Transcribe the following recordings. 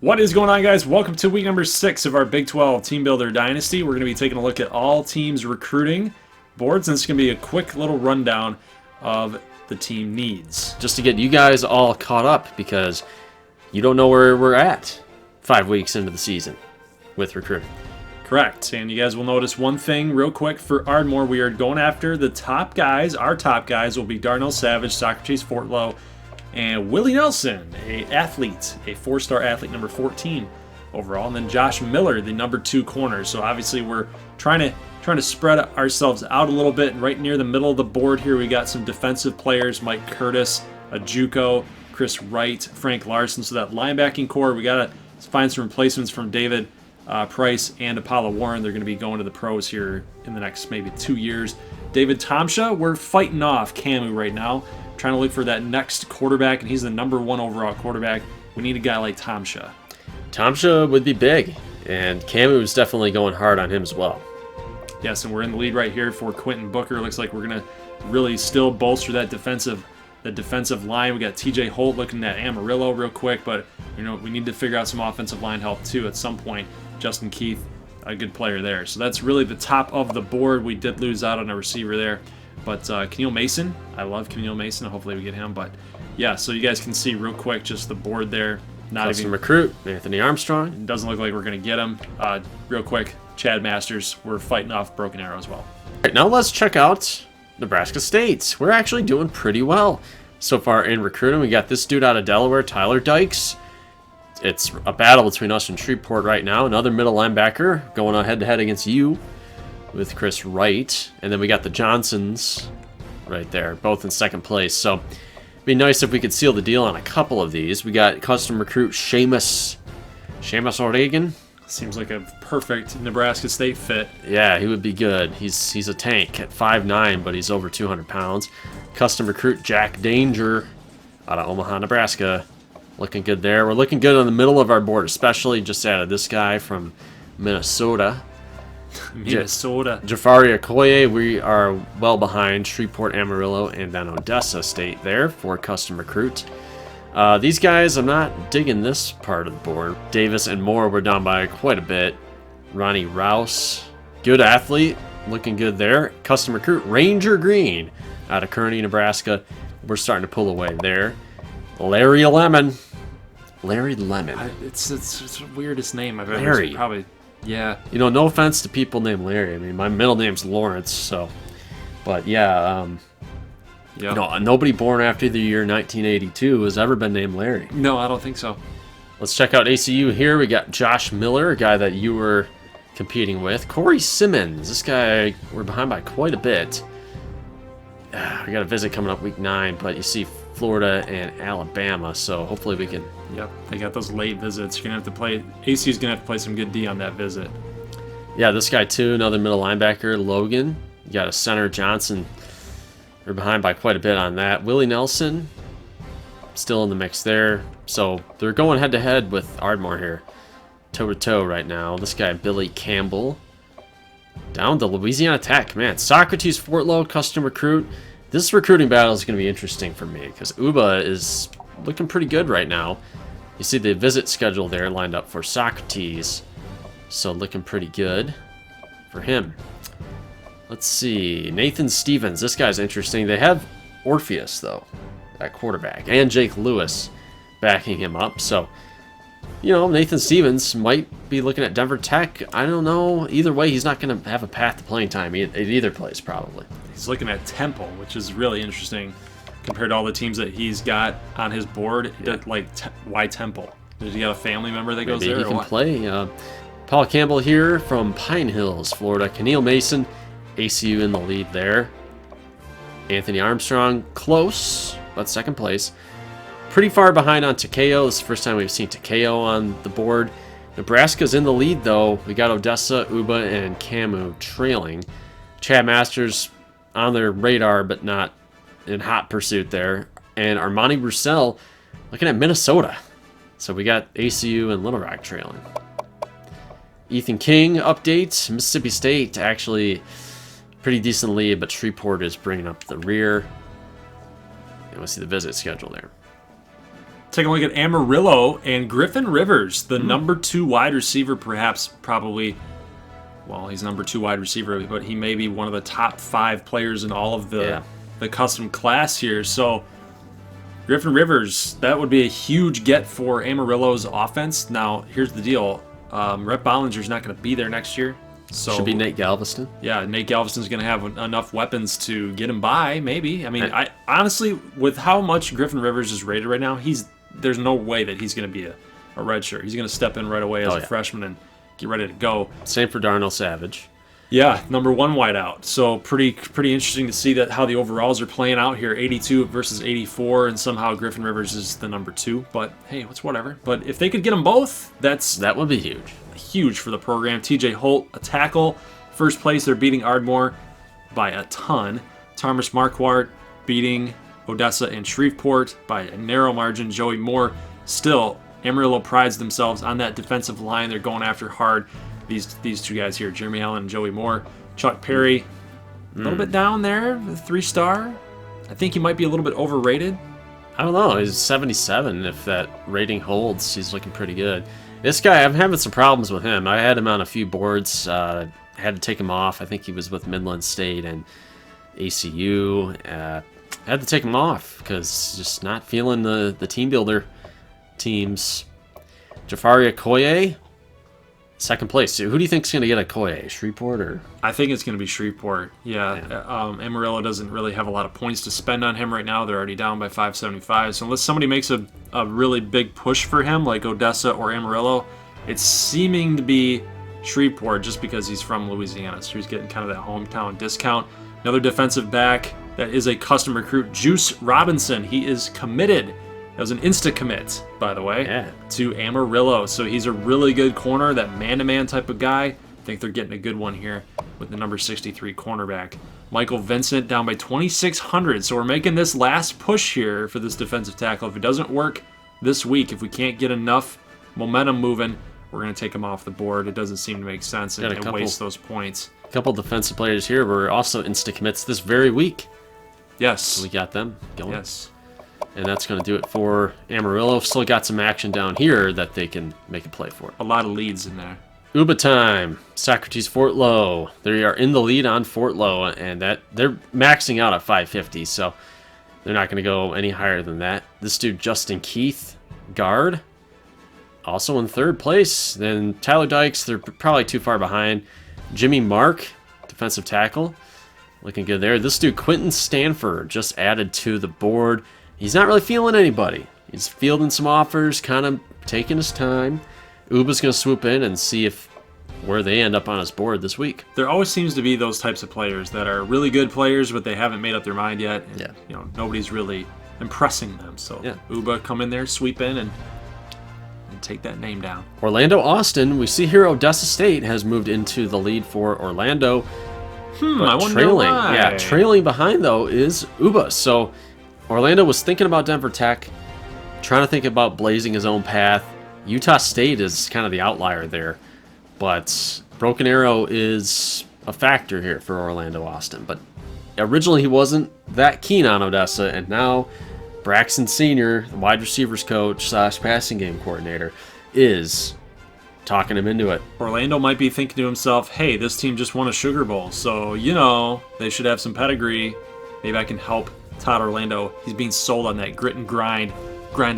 What is going on, guys? Welcome to week number 6 of our Big 12 Team Builder Dynasty. We're going to be taking a look at all teams' recruiting boards, and it's going to be a quick little rundown of the team needs. Just to get you guys all caught up, because you don't know where we're at 5 weeks into the season with recruiting. Correct. And you guys will notice one thing real quick for Ardmore. We are going after the top guys. Our top guys will be Darnell Savage, Socrates Fortlow, and Willie Nelson, a 4-star athlete, number 14 overall. And then Josh Miller, the number 2 corner. So obviously we're trying to spread ourselves out a little bit. And right near the middle of the board here, we got some defensive players: Mike Curtis, a JUCO, Chris Wright, Frank Larson. So that linebacking core, we got to find some replacements from David Price and Apollo Warren. They're going to be going to the pros here in the next maybe 2 years. David Tomsha, we're fighting off Camu right now, trying to look for that next quarterback, and he's the number 1 overall quarterback. We need a guy like Tomsha. Tomsha would be big, and Camu is definitely going hard on him as well. Yes, and we're in the lead right here for Quentin Booker. Looks like we're going to really still bolster that defensive line. We got TJ Holt looking at Amarillo real quick, but we need to figure out some offensive line help too at some point. Justin Keith, a good player there. So that's really the top of the board. We did lose out on a receiver there, but Keneal Mason, I love Keneal Mason. Hopefully we get him. But yeah, so you guys can see real quick just the board there. Not Custom even recruit Anthony Armstrong. It doesn't look like we're going to get him. Real quick, Chad Masters. We're fighting off Broken Arrow as well. All right, now let's check out Nebraska State. We're actually doing pretty well so far in recruiting. We got this dude out of Delaware, Tyler Dykes. It's a battle between us and Shreveport right now. Another middle linebacker going on head-to-head against you with Chris Wright. And then we got the Johnsons right there, both in second place. So it'd be nice if we could seal the deal on a couple of these. We got custom recruit Seamus Oregon. Seems like a perfect Nebraska State fit. Yeah, he would be good. He's a tank at 5'9", but he's over 200 pounds. Custom recruit Jack Danger out of Omaha, Nebraska. Looking good there. We're looking good on the middle of our board, especially just added this guy from Minnesota. Jafari Okoye. We are well behind Shreveport, Amarillo, and then Odessa State there for custom recruit. These guys, I'm not digging this part of the board. Davis and Moore were down by quite a bit. Ronnie Rouse, good athlete, looking good there. Custom recruit Ranger Green out of Kearney, Nebraska. We're starting to pull away there. Larry Lemon. It's the weirdest name I've ever Larry. seen. Probably, yeah. No offense to people named Larry. I mean, my middle name's Lawrence, so. But yeah, nobody born after the year 1982 has ever been named Larry. No, I don't think so. Let's check out ACU here. We got Josh Miller, a guy that you were competing with. Corey Simmons. This guy, we're behind by quite a bit. We got a visit coming up week 9, but you see Florida and Alabama, so hopefully we can. Yep, they got those late visits. You're gonna have to play. ACU's gonna have to play some good D on that visit. Yeah, this guy too, another middle linebacker, Logan. You got a center, Johnson. We're behind by quite a bit on that. Willie Nelson, still in the mix there. So they're going head to head with Ardmore here, toe to toe right now. This guy, Billy Campbell, down to Louisiana Tech. Man, Socrates Fortlow, custom recruit. This recruiting battle is going to be interesting for me because Uba is looking pretty good right now. You see the visit schedule there lined up for Socrates, so looking pretty good for him. Let's see, Nathan Stevens. This guy's interesting. They have Orpheus though at quarterback, and Jake Lewis backing him up. So Nathan Stevens might be looking at Denver Tech. I don't know. Either way, he's not going to have a path to playing time at either place probably. He's looking at Temple, which is really interesting compared to all the teams that he's got on his board. Yeah. Why Temple? Does he got a family member that goes there? Maybe he can play. Paul Campbell here from Pine Hills, Florida. Keneal Mason, ACU in the lead there. Anthony Armstrong, close, but second place. Pretty far behind on Takeo. This is the first time we've seen Takeo on the board. Nebraska's in the lead, though. We got Odessa, Uba, and Camu trailing. Chad Masters on their radar, but not in hot pursuit there. And Armani Roussel looking at Minnesota. So we got ACU and Little Rock trailing. Ethan King update. Mississippi State actually pretty decent lead, but Shreveport is bringing up the rear. And we'll see the visit schedule there. Taking a look at Amarillo and Griffin Rivers, the number 2 wide receiver, perhaps, probably. Well, he's number 2 wide receiver, but he may be one of the top 5 players in all of the custom class here. So Griffin Rivers, that would be a huge get for Amarillo's offense. Now, here's the deal. Rhett Bollinger's not going to be there next year. So should be Nate Galveston. Yeah, Nate Galveston's going to have enough weapons to get him by, maybe. I mean, I honestly, with how much Griffin Rivers is rated right now, there's no way that he's going to be a redshirt. He's going to step in right away as a freshman and get ready to go. Same for Darnell Savage. Yeah, number 1 wideout. So pretty interesting to see that how the overalls are playing out here. 82 versus 84, and somehow Griffin Rivers is the number 2. But hey, what's whatever. But if they could get them both, that would be huge. Huge for the program. TJ Holt, a tackle. First place, they're beating Ardmore by a ton. Thomas Marquardt beating Odessa and Shreveport by a narrow margin. Joey Moore, still, Amarillo prides themselves on that defensive line. They're going after hard. These 2 guys here, Jeremy Allen and Joey Moore. Chuck Perry, a little bit down there, 3-star. I think he might be a little bit overrated. I don't know. He's 77. If that rating holds, he's looking pretty good. This guy, I'm having some problems with him. I had him on a few boards. Had to take him off. I think he was with Midland State and ACU. Had to take him off because just not feeling the team builder teams. Jafari Okoye, 2nd place. Who do you think is going to get Okoye? Shreveport or? I think it's going to be Shreveport. Yeah. Amarillo doesn't really have a lot of points to spend on him right now. They're already down by 575. So unless somebody makes a really big push for him, like Odessa or Amarillo, it's seeming to be Shreveport just because he's from Louisiana. So he's getting kind of that hometown discount. Another defensive back that is a custom recruit, Juice Robinson. He is committed. That was an insta-commit, by the way, to Amarillo. So he's a really good corner, that man-to-man type of guy. I think they're getting a good one here with the number 63 cornerback. Michael Vincent down by 2,600. So we're making this last push here for this defensive tackle. If it doesn't work this week, if we can't get enough momentum moving, we're going to take him off the board. It doesn't seem to make sense and waste those points. A couple defensive players here were also insta-commits this very week. Yes. So we got them going. Yes. And that's going to do it for Amarillo. Still got some action down here that they can make a play for. A lot of leads in there. Uba time. Socrates Fort Low. They are in the lead on Fort Low, and that they're maxing out at 550, so they're not going to go any higher than that. This dude, Justin Keith, guard, also in 3rd place. Then Tyler Dykes, they're probably too far behind. Jimmy Mark, defensive tackle, looking good there. This dude, Quentin Stanford, just added to the board. He's not really feeling anybody. He's fielding some offers, kind of taking his time. Uba's going to swoop in and see where they end up on his board this week. There always seems to be those types of players that are really good players, but they haven't made up their mind yet. And, nobody's really impressing them. So Uba come in there, sweep in, and take that name down. Orlando Austin. We see here Odessa State has moved into the lead for Orlando. I wonder why. Yeah, trailing behind, though, is Uba. So Orlando was thinking about Denver Tech, trying to think about blazing his own path. Utah State is kind of the outlier there, but Broken Arrow is a factor here for Orlando Austin. But originally he wasn't that keen on Odessa, and now Braxton Sr., the wide receivers coach / passing game coordinator, is talking him into it. Orlando might be thinking to himself, hey, this team just won a Sugar Bowl, so, they should have some pedigree. Maybe I can help Todd Orlando. He's being sold on that grit and grind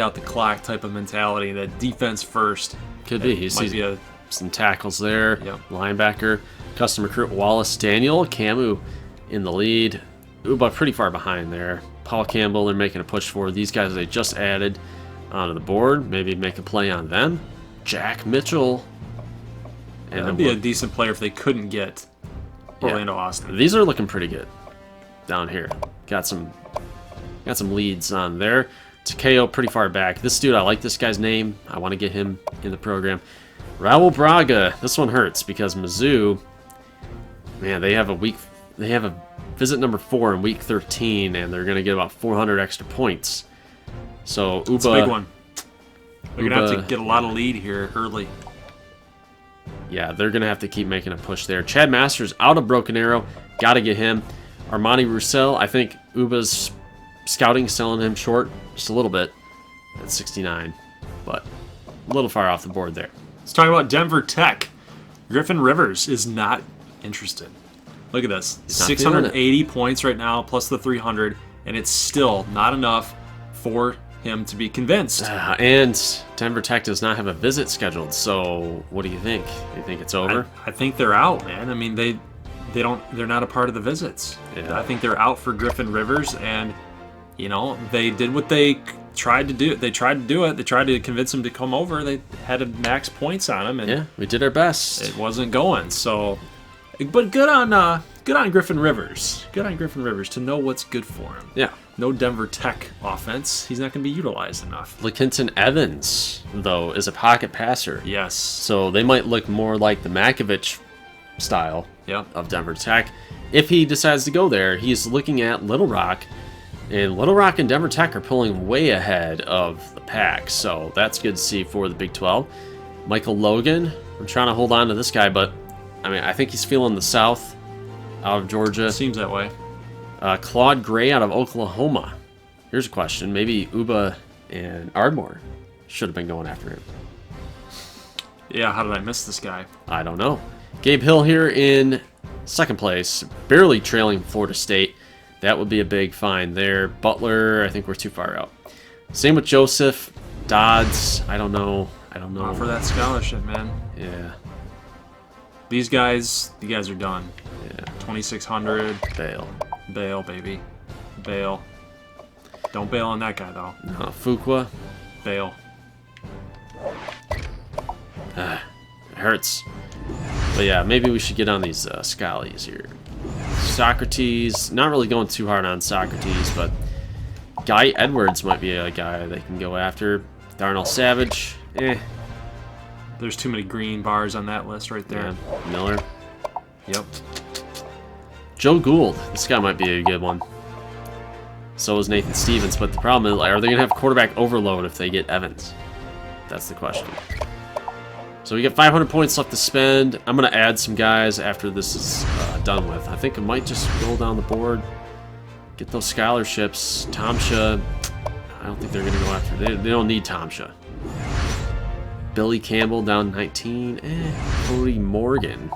out the clock type of mentality, that defense first. Could be. He sees some tackles there. Linebacker, custom recruit Wallace Daniel, Camu in the lead. Uba pretty far behind there. Paul Campbell, they're making a push for. These guys they just added onto the board. Maybe make a play on them. Jack Mitchell. And that'd be a decent player if they couldn't get Orlando Austin. These are looking pretty good down here. Got some leads on there. Takeo pretty far back. This dude, I like this guy's name. I want to get him in the program. Raul Braga. This one hurts because Mizzou, man, they have a visit number 4 in week 13, and they're going to get about 400 extra points. So Uba, it's a big one. They're going to have to get a lot of lead here early. Yeah, they're going to have to keep making a push there. Chad Masters out of Broken Arrow. Got to get him. Armani Roussel, I think Uba's scouting selling him short just a little bit. at 69, but a little far off the board there. Let's talk about Denver Tech. Griffin Rivers is not interested. Look at this. He's not 680 points right now, plus the 300, and it's still not enough for him to be convinced. And Denver Tech does not have a visit scheduled, so what do you think? Do you think it's over? I think they're out, man. I mean, they're not a part of the visits. Yeah. I think they're out for Griffin Rivers, and you know, they did what they tried to do. They tried to do it. They tried to convince him to come over. They had to max points on him, and yeah, we did our best. it wasn't going. So, but good on Griffin Rivers. Good on Griffin Rivers to know what's good for him. Yeah. No Denver Tech offense. He's not going to be utilized enough. LaKinton Evans, though, is a pocket passer. Yes. So they might look more like the Makovich style Yep. of Denver Tech. If he decides to go there, he's looking at Little Rock. And Little Rock and Denver Tech are pulling way ahead of the pack. So that's good to see for the Big 12. Michael Logan, I'm trying to hold on to this guy, but I mean, I think he's feeling the South out of Georgia. Seems that way. Claude Gray out of Oklahoma. Here's a question. Maybe Uba and Ardmore should have been going after him. Yeah, how did I miss this guy? I don't know. Gabe Hill here in second place, barely trailing Florida State. That would be a big find there. Butler, I think we're too far out. Same with Joseph. Dodds, I don't know. For that scholarship, man. Yeah. These guys are done. Yeah. 2,600. Bail. Bail, baby. Bail. Don't bail on that guy, though. No, Fuqua. Bail. It hurts. But yeah, maybe we should get on these Scallies here. Socrates, not really going too hard on Socrates, but Guy Edwards might be a guy they can go after. Darnell Savage, There's too many green bars on that list right there. Yeah. Miller. Yep. Joe Gould, this guy might be a good one. So is Nathan Stevens, but the problem is, are they going to have quarterback overload if they get Evans? That's the question. So we got 500 points left to spend. I'm going to add some guys after this is done with. I think I might just roll down the board, get those scholarships. Tomsha, I don't think they're going to go after. They don't need Tomsha. Billy Campbell down 19. Cody Morgan.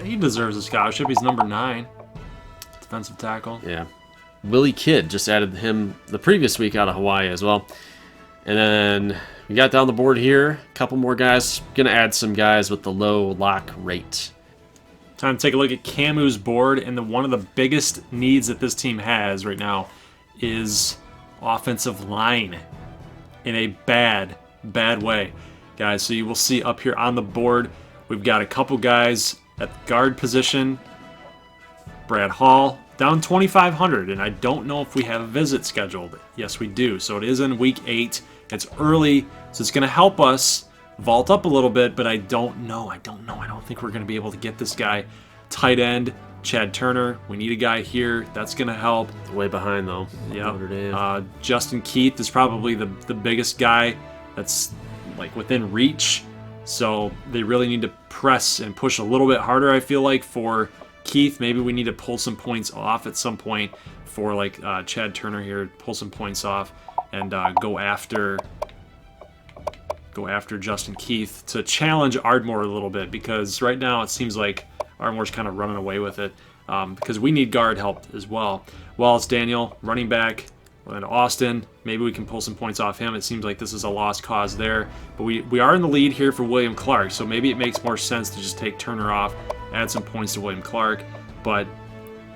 He deserves a scholarship. He's number 9. Defensive tackle. Yeah. Willie Kidd, just added him the previous week out of Hawaii as well. And then we got down the board here. A couple more guys. Going to add some guys with the low lock rate. Time to take a look at Camu's board. And one of the biggest needs that this team has right now is offensive line in a bad way. Guys, so you will see up here on the board, we've got a couple guys at the guard position. Brad Hall, down 2,500, and I don't know if we have a visit scheduled. Yes, we do. So it is in week 8. It's early, so it's going to help us vault up a little bit, but I don't know. I don't think we're going to be able to get this guy. Tight end, Chad Turner. We need a guy here. That's going to help. Way behind, though. Yep. Justin Keith is probably the biggest guy that's like within reach. So they really need to press and push a little bit harder, I feel like, for Keith. Maybe we need to pull some points off at some point for like Chad Turner here. Pull some points off and go after Justin Keith to challenge Ardmore a little bit, because right now it seems like Ardmore's kind of running away with it, because we need guard help as well. Wallace Daniel, running back, and Austin, maybe we can pull some points off him. It seems like this is a lost cause there. But we are in the lead here for William Clark, so maybe it makes more sense to just take Turner off, add some points to William Clark. But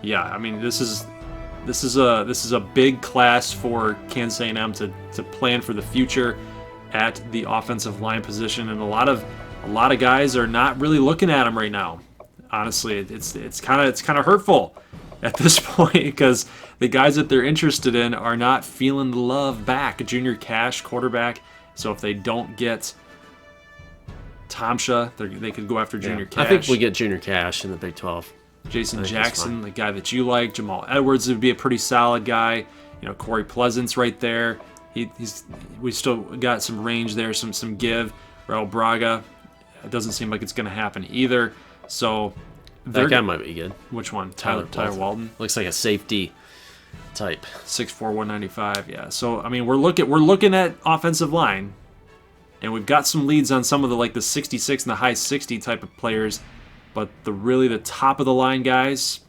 yeah, I mean, this is a big class for Kansas A&M to plan for the future at the offensive line position, and a lot of guys are not really looking at him right now. Honestly, it's kind of hurtful at this point, because the guys that they're interested in are not feeling the love back. Junior Cash, quarterback. So if they don't get Tomsha, they could go after Junior Cash. I think we get Junior Cash in the Big 12. Jason Jackson, the guy that you like. Jamal Edwards would be a pretty solid guy. You know, Corey Pleasant's right there. We still got some range there, some give. Raul Braga, it doesn't seem like it's going to happen either. So that guy might be good. Which one? Tyler Walton. Looks like a safety. type. 6'4", 195. Yeah. So I mean, we're looking at offensive line, and we've got some leads on some of the 66 and the high 60 type of players, but the top of the line guys,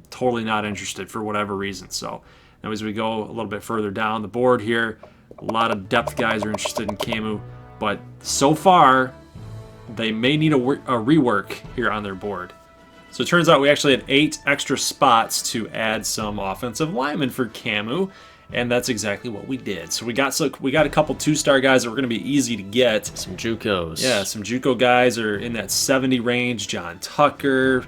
totally not interested for whatever reason. So now as we go a little bit further down the board here, a lot of depth guys are interested in Camu, but so far they may need a rework here on their board. So it turns out we actually had 8 extra spots to add some offensive linemen for Camu, and that's exactly what we did. So we got a couple 2-star guys that were going to be easy to get. Some JUCOs. Yeah, some JUCO guys are in that 70 range. John Tucker,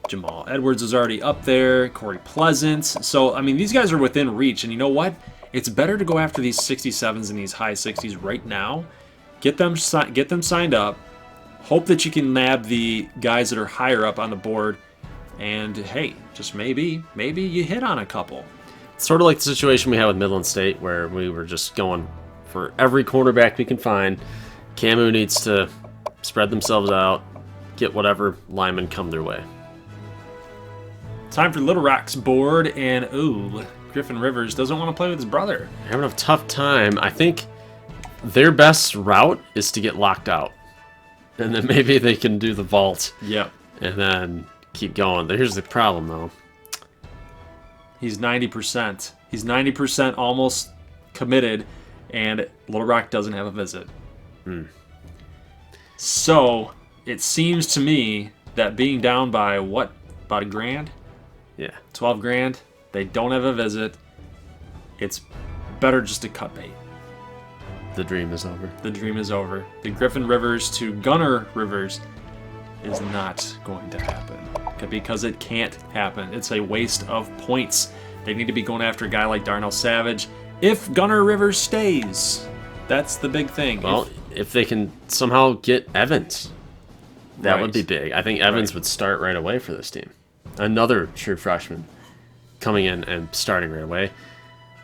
Jamal Edwards is already up there, Corey Pleasant. So I mean, these guys are within reach, and you know what? It's better to go after these 67s and these high 60s right now. Get them signed up. Hope that you can nab the guys that are higher up on the board, and hey, just maybe you hit on a couple. It's sort of like the situation we had with Midland State, where we were just going for every cornerback we can find. Camu needs to spread themselves out, get whatever linemen come their way. Time for Little Rock's board, and Griffin Rivers doesn't want to play with his brother. They're having a tough time. I think their best route is to get locked out. And then maybe they can do the vault. Yep. And then keep going. Here's the problem, though. He's 90%. He's 90% almost committed, and Little Rock doesn't have a visit. So it seems to me that being down by about $1,000? Yeah. 12 grand. They don't have a visit. It's better just to cut bait. The dream is over. The dream is over. The Griffin Rivers to Gunner Rivers is not going to happen because it can't happen. It's a waste of points. They need to be going after a guy like Darnell Savage. If Gunner Rivers stays, that's the big thing. Well, if they can somehow get Evans, that would be big. I think Evans would start right away for this team. Another true freshman coming in and starting right away.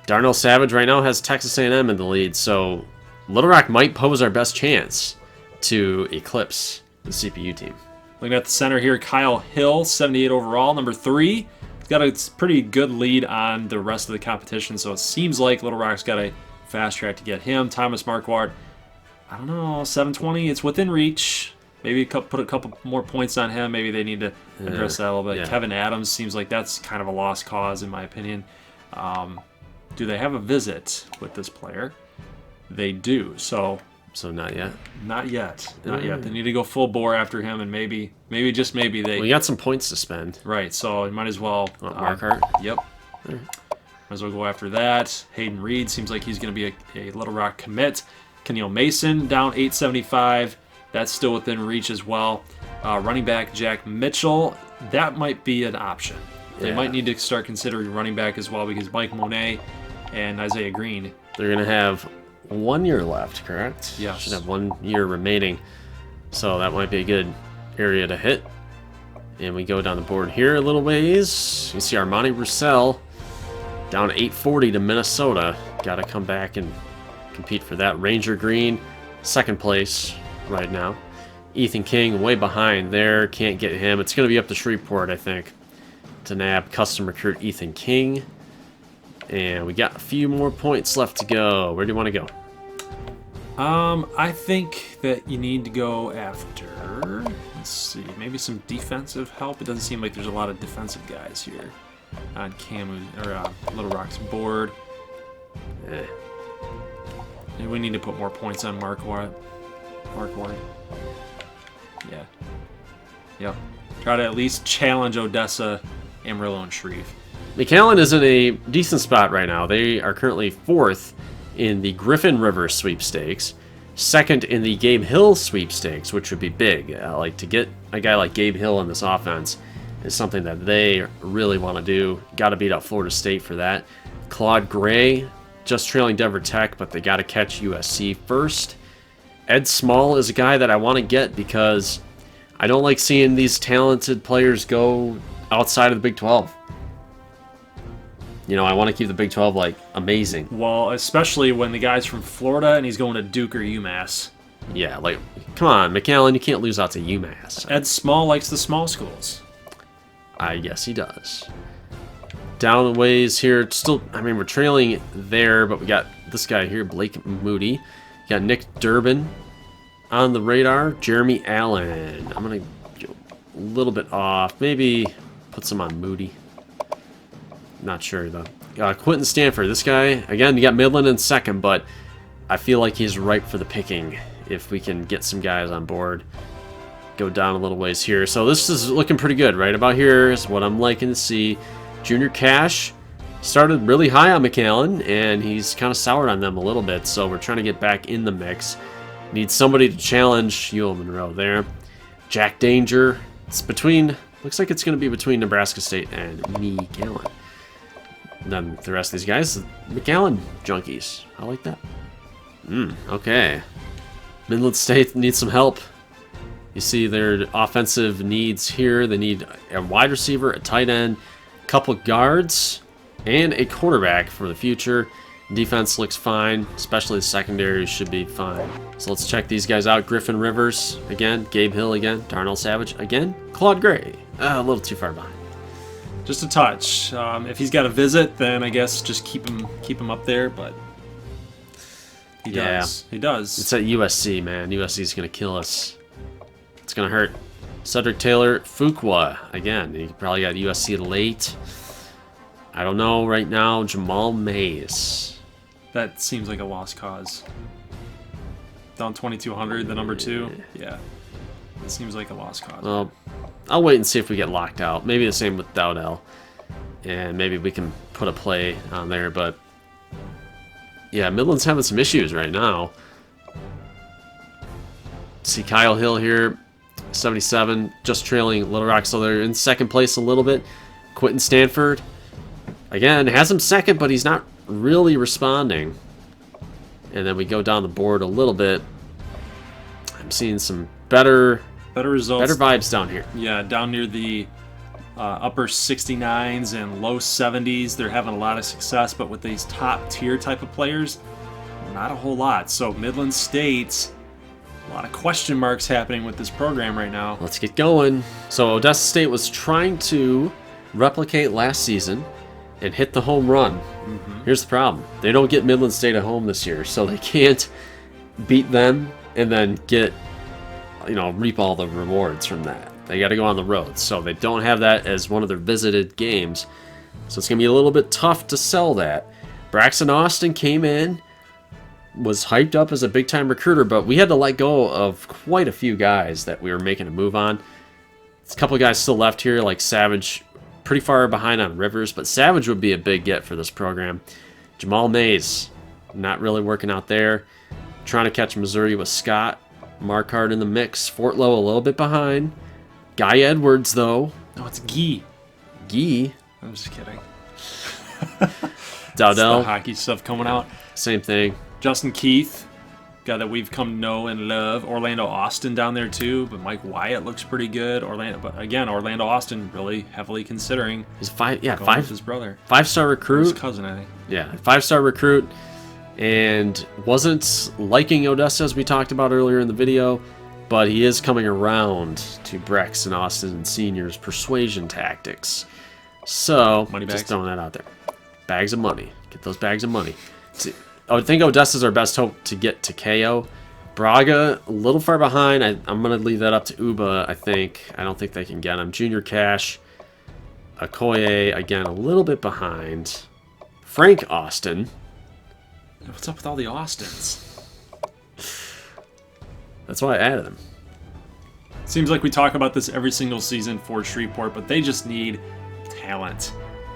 Darnell Savage right now has Texas A&M in the lead, so Little Rock might pose our best chance to eclipse the CPU team. Looking at the center here, Kyle Hill, 78 overall, number 3. He's got a pretty good lead on the rest of the competition, so it seems like Little Rock's got a fast track to get him. Thomas Marquardt, I don't know, 720. It's within reach. Maybe put a couple more points on him. Maybe they need to address that a little bit. Yeah. Kevin Adams seems like that's kind of a lost cause, in my opinion. Do they have a visit with this player? They do. So not yet. Not yet. Not yet. They need to go full bore after him, and maybe just maybe they. We got some points to spend. Right. So you might as well. Marquardt. Yep. Might as well go after that. Hayden Reed seems like he's going to be a Little Rock commit. Keneal Mason down 875. That's still within reach as well. Running back Jack Mitchell, that might be an option. They might need to start considering running back as well, because Mike Monet and Isaiah Green. They're going to have 1 year left, correct? Yes. Should have 1 year remaining. So that might be a good area to hit. And we go down the board here a little ways. You see Armani Roussel down 840 to Minnesota. Got to come back and compete for that. Ranger Green, second place right now. Ethan King way behind there. Can't get him. It's going to be up to Shreveport, I think, to nab custom recruit Ethan King. And we got a few more points left to go. Where do you want to go? I think that you need to go after, let's see, maybe some defensive help. It doesn't seem like there's a lot of defensive guys here on Little Rock's board. And we need to put more points on Marquardt. Yeah. Yep. Try to at least challenge Odessa, Amarillo, and Shreve. McAllen is in a decent spot right now. They are currently 4th in the Griffin River sweepstakes, 2nd in the Gabe Hill sweepstakes, which would be big. Like, to get a guy like Gabe Hill in this offense is something that they really want to do. Got to beat out Florida State for that. Claude Gray just trailing Denver Tech, but they got to catch USC first. Ed Small is a guy that I want to get because I don't like seeing these talented players go outside of the Big 12. You know, I want to keep the Big 12, like, amazing. Well, especially when the guy's from Florida and he's going to Duke or UMass. Yeah, like, come on, McAllen, you can't lose out to UMass. Ed Small likes the small schools. I guess he does. down the ways here. Still, I mean, we're trailing there, but we got this guy here, Blake Moody. You got Nick Durbin on the radar. Jeremy Allen. I'm going to go a little bit off. Maybe put some on Moody. Not sure, though. Quentin Stanford. This guy, again, you got Midland in second, but I feel like he's ripe for the picking if we can get some guys on board. Go down a little ways here. So this is looking pretty good. Right about here is what I'm liking to see. Junior Cash started really high on McAllen, and he's kind of soured on them a little bit, so we're trying to get back in the mix. Need somebody to challenge UL Monroe there. Jack Danger. It's between, looks like it's going to be between Nebraska State and McAllen. Then the rest of these guys, McAllen junkies. I like that. Okay. Midland State needs some help. You see their offensive needs here. They need a wide receiver, a tight end, a couple guards, and a quarterback for the future. Defense looks fine, especially the secondary should be fine. So let's check these guys out. Griffin Rivers, again. Gabe Hill, again. Darnell Savage, again. Claude Gray, a little too far behind. Just a touch. If he's got a visit, then I guess just keep him up there, but he does. He does. It's at USC, man. USC's going to kill us. It's going to hurt. Cedric Taylor Fuqua, again. He probably got USC late. I don't know right now. Jamal Mays. That seems like a lost cause. Down 2,200, the number 2. Yeah. It seems like a lost cause. Well, I'll wait and see if we get locked out. Maybe the same with Dowdell. And maybe we can put a play on there. But, yeah, Midland's having some issues right now. See Kyle Hill here, 77, just trailing Little Rock. So they're in second place a little bit. Quentin Stanford, again, has him second, but he's not really responding. And then we go down the board a little bit. I'm seeing some better results, better vibes down here. Yeah, down near the upper 69s and low 70s. They're having a lot of success, but with these top tier type of players, not a whole lot. So Midland State, a lot of question marks happening with this program right now. Let's get going. So Odessa State was trying to replicate last season and hit the home run. Here's the problem. They don't get Midland State at home this year, so they can't beat them and then get, reap all the rewards from that. They got to go on the road, so they don't have that as one of their visited games. So it's going to be a little bit tough to sell that. Braxton Austin came in, was hyped up as a big-time recruiter, but we had to let go of quite a few guys that we were making a move on. There's a couple of guys still left here, like Savage, pretty far behind on Rivers, but Savage would be a big get for this program. Jamal Mays, not really working out there. Trying to catch Missouri with Scott. Marquardt in the mix. Fortlow a little bit behind. Guy Edwards, though. No, it's Guy. Guy. I'm just kidding. Dowdell. The hockey stuff coming out. Same thing. Justin Keith, guy that we've come to know and love. Orlando Austin down there too, but Mike Wyatt looks pretty good. Orlando Austin really heavily considering. He's five with his brother. 5-star recruit. His cousin, I think. Yeah, 5-star recruit, and wasn't liking Odessa as we talked about earlier in the video, but he is coming around to Braxton Austin Sr.'s persuasion tactics. So just throwing that out there. Bags of money. Get those bags of money. See, I would think Odessa's our best hope to get to KO. Braga, a little far behind. I'm going to leave that up to Uba, I think. I don't think they can get him. Junior Cash. Okoye, again, a little bit behind. Frank Austin. What's up with all the Austins? That's why I added him. Seems like we talk about this every single season for Shreveport, but they just need talent.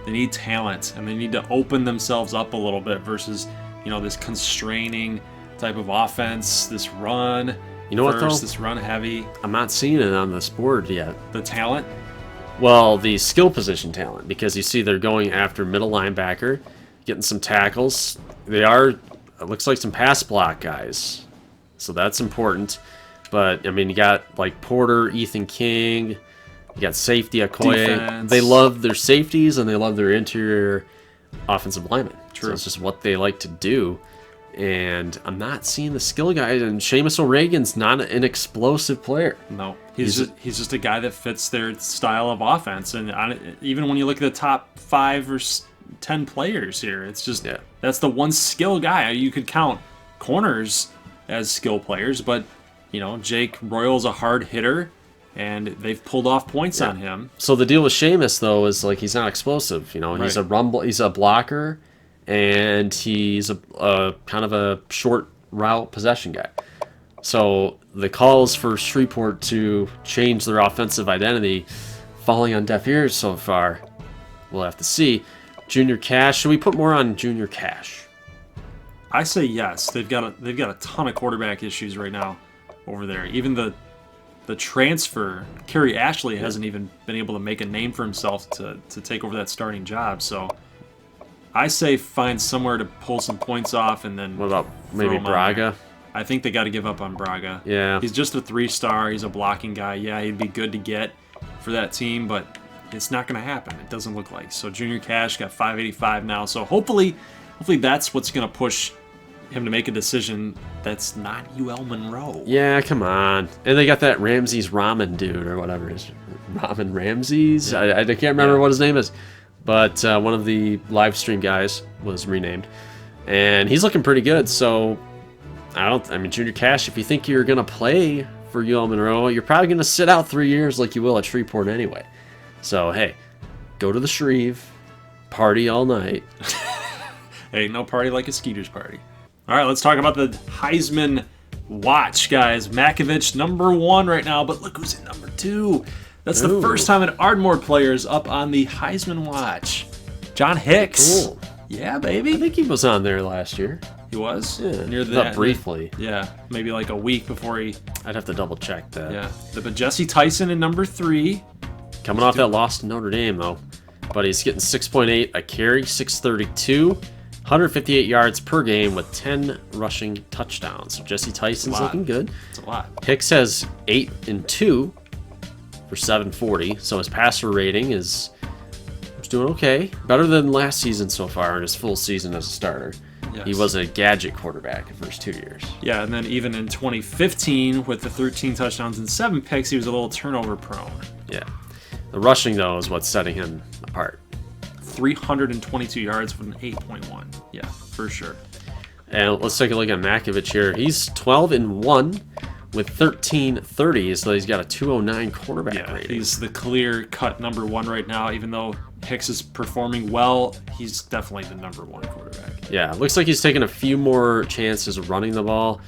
They need talent, and they need to open themselves up a little bit versus, this constraining type of offense, this run. You know what, though? This run heavy. I'm not seeing it on this board yet. The talent? Well, the skill position talent, because you see they're going after middle linebacker, getting some tackles. They are, it looks like, some pass block guys. So that's important. But, you got, like, Porter, Ethan King. You got safety, Okoye. Defense. They love their safeties, and they love their interior offensive linemen. True. So it's just what they like to do. And I'm not seeing the skill guys, and Seamus O'Regan's not an explosive player. No, he's just a guy that fits their style of offense. And even when you look at the top 5 or 10 players here, it's just that's the one skill guy. You could count corners as skill players, but Jake Royal's a hard hitter, and they've pulled off points on him. So the deal with Seamus though is like he's not explosive. He's a blocker. And he's a kind of a short route possession guy. So the calls for Shreveport to change their offensive identity falling on deaf ears so far. We'll have to see. Junior Cash. Should we put more on Junior Cash? I say yes. They've got a ton of quarterback issues right now over there. Even the transfer, Kerry Ashley hasn't even been able to make a name for himself to take over that starting job. So I say find somewhere to pull some points off, and then what about maybe Braga? I think they got to give up on Braga. Yeah. He's just a 3-star. He's a blocking guy. Yeah, he'd be good to get for that team, but it's not going to happen. It doesn't look like. So Junior Cash got 585 now. So hopefully that's what's going to push him to make a decision that's not UL Monroe. Yeah, come on. And they got that Ramsey's Ramen dude or whatever it is. Ramen Ramsey's? Yeah. I can't remember what his name is. But one of the live stream guys was renamed, and he's looking pretty good. So Junior Cash, if you think you're gonna play for UL Monroe, you're probably gonna sit out 3 years like you will at Shreveport anyway. So hey, go to the Shreve, party all night. Hey, no party like a Skeeters party. All right, let's talk about the Heisman watch, guys. Makovich #1 right now, but look who's in #2. That's the first time an Ardmore player is up on the Heisman watch. John Hicks. Cool. Yeah, baby. I think he was on there last year. He was? Yeah, near the briefly. Yeah, maybe like a week before he... I'd have to double check that. Yeah, but Jesse Tyson in #3. Coming off that loss to Notre Dame, though. But he's getting 6.8 a carry, 632, 158 yards per game with 10 rushing touchdowns. So Jesse Tyson's looking good. It's a lot. Hicks has 8 and 2 for 740. So his passer rating is doing okay. Better than last season so far in his full season as a starter. Yes. He was a gadget quarterback the first 2 years. Yeah, and then even in 2015 with the 13 touchdowns and 7 picks, he was a little turnover prone. Yeah. The rushing, though, is what's setting him apart. 322 yards with an 8.1. Yeah, for sure. And let's take a look at Makovich here. He's 12 and 1 with 13 30s, so he's got a 209 quarterback rating. He's the clear-cut #1 right now. Even though Hicks is performing well, he's definitely the #1 quarterback. Yeah, looks like he's taking a few more chances running the ball.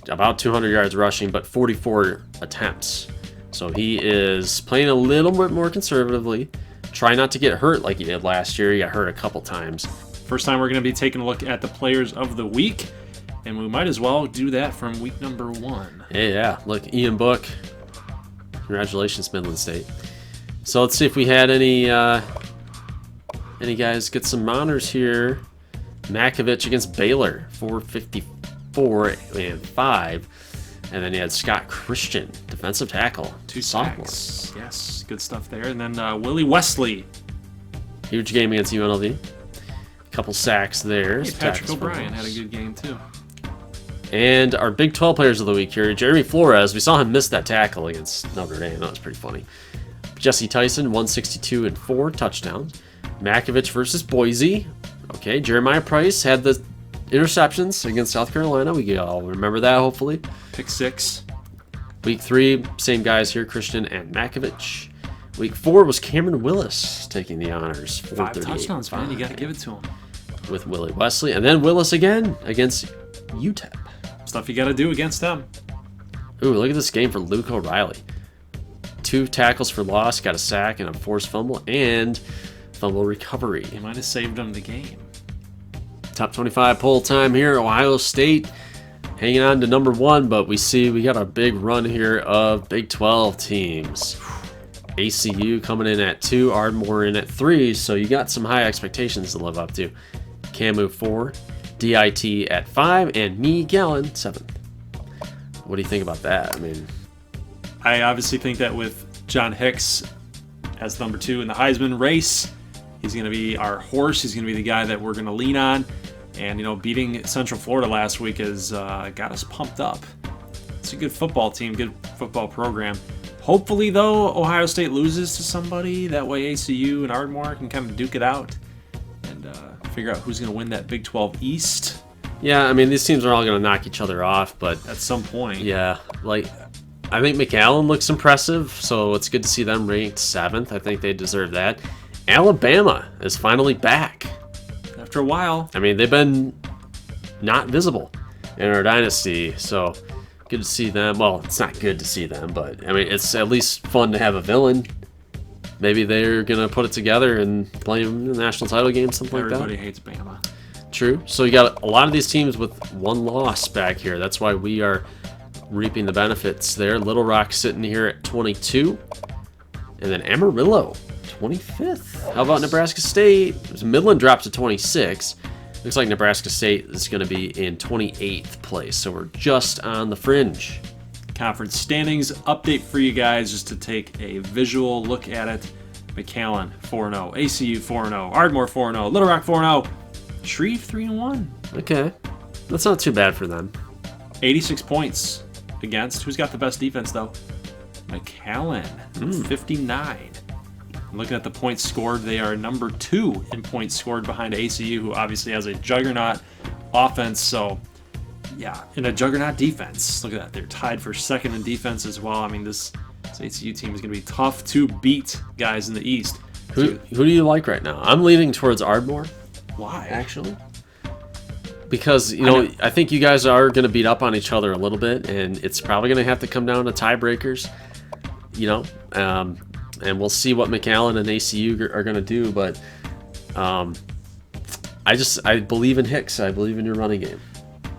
About 200 yards rushing, but 44 attempts. So he is playing a little bit more conservatively. Try not to get hurt like he did last year. He got hurt a couple times. First time we're going to be taking a look at the players of the week, and we might as well do that from week #1. Yeah. Look, Ian Book. Congratulations, Midland State. So let's see if we had any guys get some honors here. Makovich against Baylor, 454 and 5. And then you had Scott Christian, defensive tackle, 2 sophomore. sacks. Yes, good stuff there. And then Willie Wesley. Huge game against UNLV. Couple sacks there. Hey, Patrick O'Brien had a good game too. And our Big 12 players of the week here, Jeremy Flores. We saw him miss that tackle against Notre Dame. That was pretty funny. Jesse Tyson, 162 and 4 touchdowns. Makovich versus Boise. Okay, Jeremiah Price had the interceptions against South Carolina. We all remember that, hopefully. Pick 6. Week 3, same guys here, Christian and Makovich. Week 4 was Cameron Willis taking the honors. 5 touchdowns, man. You got to give it to him. With Willie Wesley. And then Willis again against UTEP. Stuff you got to do against them. Ooh, look at this game for Luke O'Reilly. 2 tackles for loss, got a sack and a forced fumble, and fumble recovery. He might have saved him the game. Top 25 poll time here. Ohio State hanging on to #1, but we see we got a big run here of Big 12 teams. ACU coming in at 2, Ardmore in at 3, so you got some high expectations to live up to. Camu 4, DIT at 5, and McAllen 7th. What do you think about that? I obviously think that with John Hicks as #2 in the Heisman race, he's going to be our horse. He's going to be the guy that we're going to lean on. And, beating Central Florida last week has got us pumped up. It's a good football team, good football program. Hopefully, though, Ohio State loses to somebody. That way ACU and Ardmore can kind of duke it out and figure out who's going to win that Big 12 East. Yeah, I mean, these teams are all going to knock each other off, but at some point. Yeah, I think McAllen looks impressive, so it's good to see them ranked 7th. I think they deserve that. Alabama is finally back. After a while. I mean, they've been not visible in our Dynasty, so good to see them. Well, it's not good to see them, but, I mean, it's at least fun to have a villain. Maybe they're going to put it together and play them in the national title game, something like that. Everybody hates Bama. True. So you got a lot of these teams with one loss back here. That's why we are reaping the benefits there. Little Rock sitting here at 22. And then Amarillo, 25th. How about Nebraska State? Midland dropped to 26. Looks like Nebraska State is going to be in 28th place. So we're just on the fringe. Conference standings update for you guys just to take a visual look at it. McAllen 4-0, ACU 4-0, Ardmore 4-0, Little Rock 4-0, Shreve 3-1. Okay, that's not too bad for them. 86 points against. Who's got the best defense though? McAllen, 59. Looking at the points scored, they are number 2 in points scored behind ACU, who obviously has a juggernaut offense. So, yeah, in a juggernaut defense. Look at that. They're tied for 2nd in defense as well. I mean, this ACU team is going to be tough to beat, guys, in the East. Who do you like right now? I'm leaning towards Ardmore. Why? Actually? Because, I think you guys are going to beat up on each other a little bit, and it's probably going to have to come down to tiebreakers, and we'll see what McAllen and ACU are going to do, but I believe in Hicks. I believe in your running game.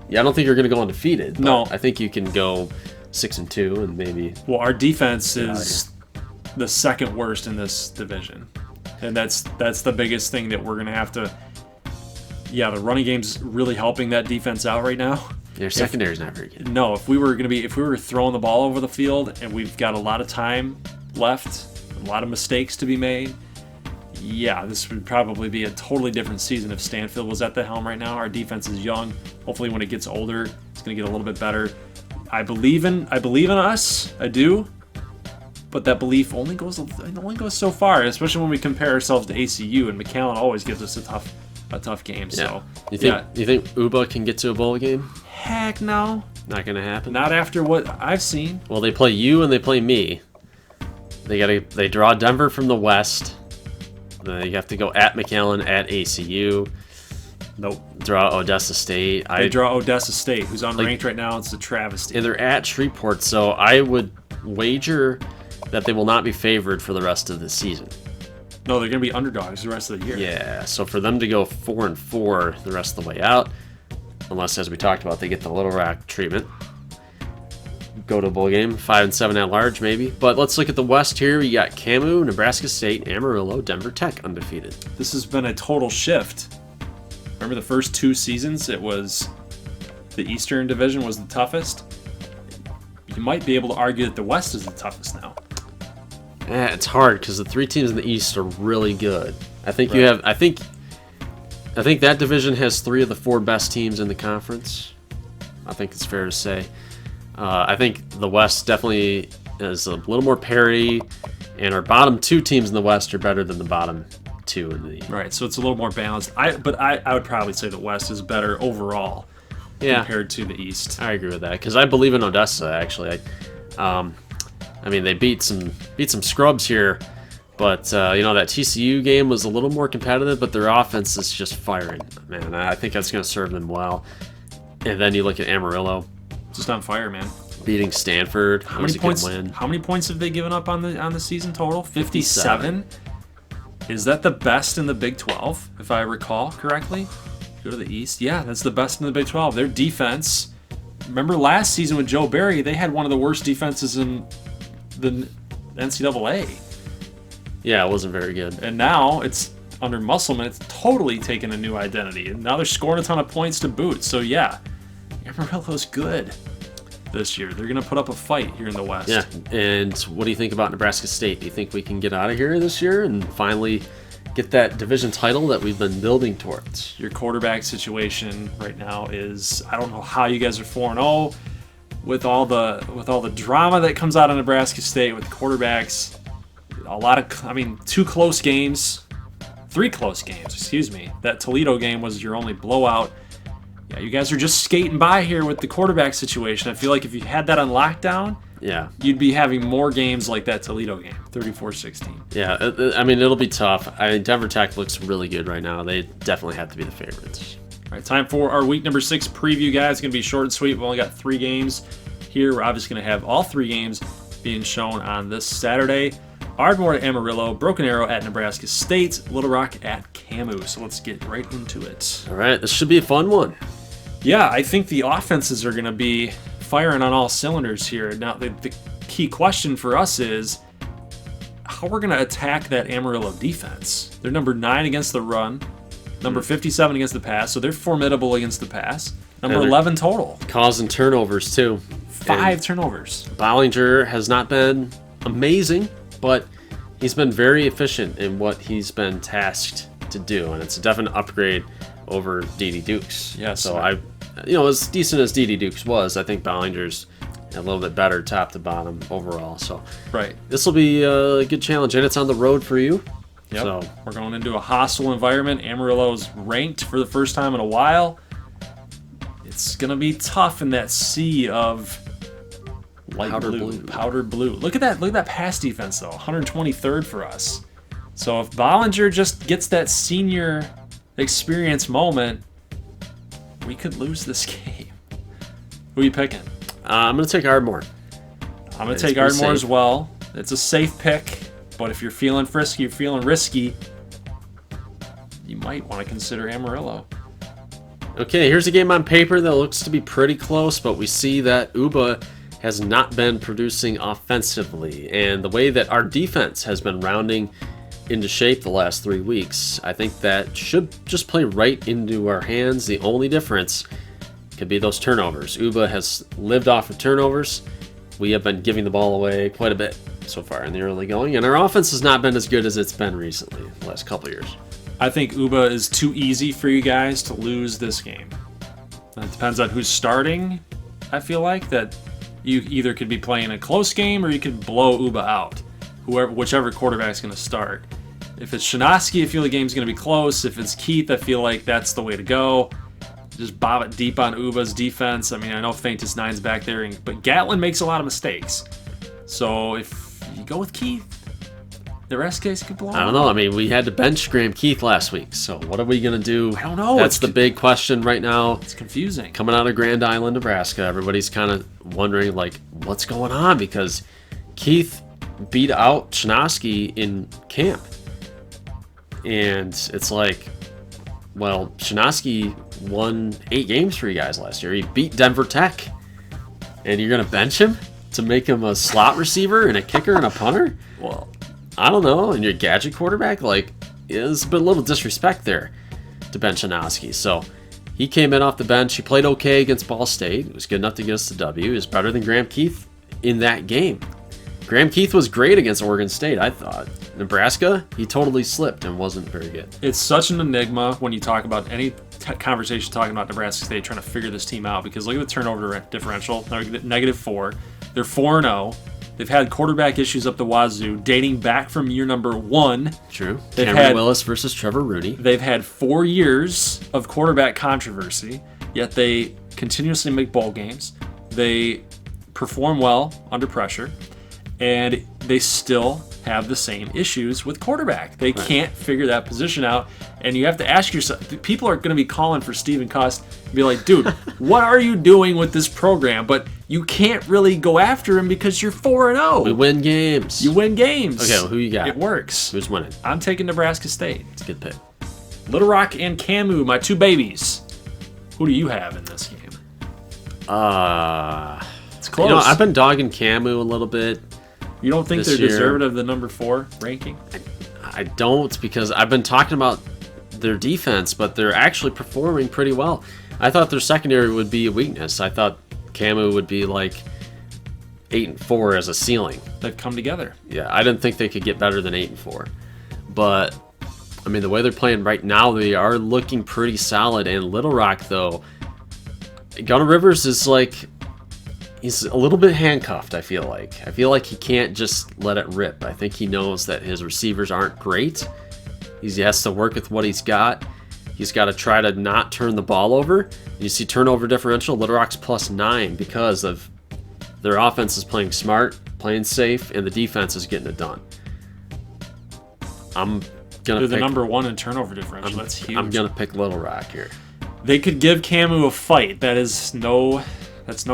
Yeah, I don't think you're going to go undefeated. No. I think you can go 6-2 and maybe... Well, our defense is the 2nd worst in this division, and that's the biggest thing that we're going to have to... Yeah, the running game's really helping that defense out right now. Their secondary's not very good. No, if we were throwing the ball over the field and we've got a lot of time left, a lot of mistakes to be made, yeah, this would probably be a totally different season if Stanfield was at the helm right now. Our defense is young. Hopefully when it gets older, it's going to get a little bit better. I believe in us. I do. But that belief only goes so far, especially when we compare ourselves to ACU, and McAllen always gives us a tough game. Yeah. So you think Uba can get to a bowl game? Heck no. Not gonna happen. Not after what I've seen. Well, they play you and they play me. They draw Denver from the West. Then you have to go at McAllen, at ACU. Nope. Draw Odessa State. They draw Odessa State, who's unranked right now. It's a travesty. And they're at Shreveport, so I would wager that they will not be favored for the rest of the season. No, they're going to be underdogs the rest of the year. Yeah, so for them to go 4-4 the rest of the way out, unless, as we talked about, they get the Little Rock treatment, go to a bowl game, 5-7 at large maybe. But let's look at the West here. We got Camu, Nebraska State, Amarillo, Denver Tech undefeated. This has been a total shift. Remember the first 2 seasons, it was the Eastern Division was the toughest. You might be able to argue that the West is the toughest now. It's hard because the 3 teams in the East are really good. I think you have. I think that division has 3 of the 4 best teams in the conference. I think it's fair to say. I think the West definitely is a little more parity, and our bottom 2 teams in the West are better than the bottom 2 in the East. Right, so it's a little more balanced. I would probably say the West is better overall compared to the East. I agree with that because I believe in Odessa actually. I mean, they beat some scrubs here, but that TCU game was a little more competitive, but their offense is just firing. Man, I think that's going to serve them well. And then you look at Amarillo, just on fire, man. Beating Stanford. How many points? How many points have they given up on the season total? 57. Is that the best in the Big 12, if I recall correctly? Go to the East. Yeah, that's the best in the Big 12. Their defense. Remember last season with Joe Barry, they had one of the worst defenses in the NCAA. Yeah, it wasn't very good. And now it's under Musselman. It's totally taken a new identity. And now they're scoring a ton of points to boot. So yeah, Amarillo's good this year. They're going to put up a fight here in the West. Yeah, and what do you think about Nebraska State? Do you think we can get out of here this year and finally get that division title that we've been building towards. Your quarterback situation right now is, I don't know how you guys are 4-0 with all the drama that comes out of Nebraska State with quarterbacks. Two close games, 3 close games, excuse me. That Toledo game was your only blowout. Yeah, you guys are just skating by here with the quarterback situation. I feel like if you had that on lockdown, yeah, you'd be having more games like that Toledo game, 34-16. Yeah, it'll be tough. Denver Tech looks really good right now. They definitely have to be the favorites. All right, time for our week number 6 preview, guys. It's going to be short and sweet. We've only got 3 games here. We're obviously going to have all 3 games being shown on this Saturday. Ardmore at Amarillo, Broken Arrow at Nebraska State, Little Rock at Camus. So let's get right into it. All right, this should be a fun one. Yeah, I think the offenses are going to be firing on all cylinders here. Now, the key question for us is how we're going to attack that Amarillo defense. They're number 9 against the run, number 57 against the pass, so they're formidable against the pass. Number 11 total. Causing turnovers, too. 5 turnovers. Bollinger has not been amazing, but he's been very efficient in what he's been tasked to do, and it's a definite upgrade over D.D. Dukes. Yeah, so as decent as D.D. Dukes was, I think Bollinger's a little bit better top to bottom overall. So right, this will be a good challenge, and it's on the road for you. Yep. So we're going into a hostile environment. Amarillo's ranked for the first time in a while. It's going to be tough in that sea of light powder blue. Look at that pass defense, though. 123rd for us. So if Bollinger just gets that senior experience moment, we could lose this game. Who are you picking? I'm going to take Ardmore. I'm going to take Ardmore as well. It's a safe pick, but if you're feeling frisky, you're feeling risky, you might want to consider Amarillo. Okay, here's a game on paper that looks to be pretty close, but we see that Uba has not been producing offensively, and the way that our defense has been rounding into shape the last 3 weeks, I think that should just play right into our hands. The only difference could be those turnovers. Uba has lived off of turnovers. We have been giving the ball away quite a bit so far in the early going, and our offense has not been as good as it's been recently, the last couple of years. I think Uba is too easy for you guys to lose this game. It depends on who's starting. I feel like that you either could be playing a close game or you could blow Uba out, whichever quarterback's going to start. If it's Shinosky, I feel the game's going to be close. If it's Keith, I feel like that's the way to go. Just bob it deep on Uba's defense. I mean, I know Faintus Nine's back there, but Gatlin makes a lot of mistakes. So if you go with Keith, the rest case could blow. I don't know. I mean, we had to bench Graham Keith last week, so what are we going to do? I don't know. That's the big question right now. It's confusing. Coming out of Grand Island, Nebraska, everybody's kind of wondering, like, what's going on? Because Keith beat out Shinosky in camp. And it's like, well, Shinosky won 8 games for you guys last year. He beat Denver Tech. And you're going to bench him to make him a slot receiver and a kicker and a punter? Well, I don't know. And your gadget quarterback? Like, there's been a little disrespect there to Ben Shinosky. So he came in off the bench. He played okay against Ball State. It was good enough to get us the W. He was better than Graham Keith in that game. Graham Keith was great against Oregon State, I thought. Nebraska, he totally slipped and wasn't very good. It's such an enigma when you talk about any conversation talking about Nebraska State trying to figure this team out, because look at the turnover differential, -4. They're 4-0. They've had quarterback issues up the wazoo dating back from year number 1. True. Cameron Willis versus Trevor Rooney. They've had 4 years of quarterback controversy, yet they continuously make bowl games. They perform well under pressure, and they still have the same issues with quarterback. They can't figure that position out, and you have to ask yourself, people are going to be calling for Stephen Cuss and be like, dude, what are you doing with this program? But you can't really go after him because you're 4-0. We win games. You win games. Okay, well, who you got? It works. Who's winning? I'm taking Nebraska State. It's a good pick. Little Rock and Camus, my 2 babies. Who do you have in this game? It's close. You know, I've been dogging Camus a little bit. You don't think they're deserving of the number 4 ranking? I don't, because I've been talking about their defense, but they're actually performing pretty well. I thought their secondary would be a weakness. I thought Camus would be like 8-4 as a ceiling. They've come together. Yeah, I didn't think they could get better than 8-4. But I mean, the way they're playing right now, they are looking pretty solid. And Little Rock, though, Gunnar Rivers is like, he's a little bit handcuffed, I feel like. I feel like he can't just let it rip. I think he knows that his receivers aren't great. He has to work with what he's got. He's got to try to not turn the ball over. You see turnover differential, Little Rock's +9 because of their offense is playing smart, playing safe, and the defense is getting it done. They're the number 1 in turnover differential. That's huge. I'm going to pick Little Rock here. They could give Camu a fight. That's no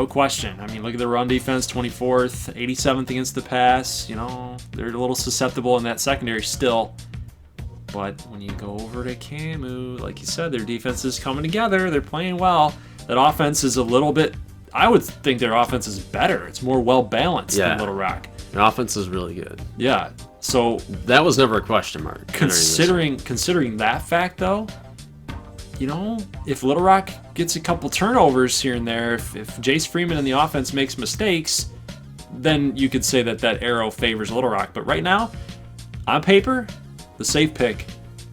question. I mean, look at the run defense, 24th, 87th against the pass. You know, they're a little susceptible in that secondary still. But when you go over to Camu, like you said, their defense is coming together. They're playing well. That offense is a little bit, I would think their offense is better. It's more well-balanced than Little Rock. Their offense is really good. Yeah. So that was never a question mark. Considering that fact, though, you know, if Little Rock gets a couple turnovers here and there, if Jace Freeman in the offense makes mistakes, then you could say that arrow favors Little Rock. But right now, on paper, the safe pick,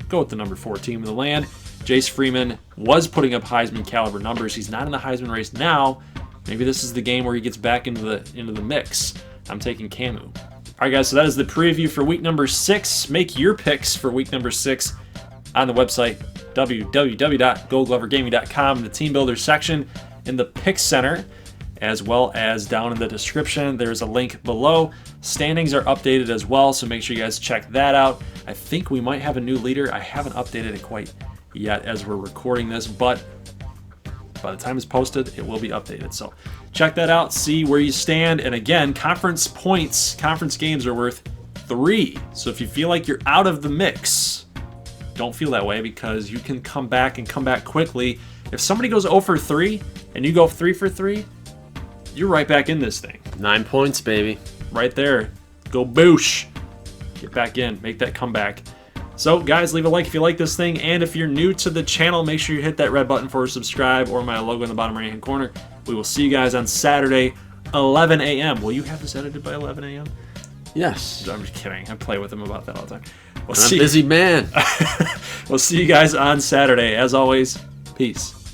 go with the number 4 team in the land. Jace Freeman was putting up Heisman caliber numbers. He's not in the Heisman race now. Maybe this is the game where he gets back into the mix. I'm taking Camu. All right, guys, so that is the preview for week number 6. Make your picks for week number 6 on the website, www.goldglovergaming.com, in the Team Builder section in the Pick Center, as well as down in the description. There's a link below. Standings are updated as well, so make sure you guys check that out. I think we might have a new leader. I haven't updated it quite yet as we're recording this, but by the time it's posted, it will be updated. So check that out, see where you stand. And again, conference games are worth 3. So if you feel like you're out of the mix, don't feel that way, because you can come back and come back quickly. If somebody goes 0 for 3 and you go 3 for 3, you're right back in this thing. 9 points, baby. Right there. Go boosh. Get back in. Make that comeback. So, guys, leave a like if you like this thing. And if you're new to the channel, make sure you hit that red button for subscribe or my logo in the bottom right-hand corner. We will see you guys on Saturday, 11 a.m. Will you have this edited by 11 a.m.? Yes. I'm just kidding. I play with him about that all the time. I'm a busy man. We'll see you guys on Saturday. As always, peace.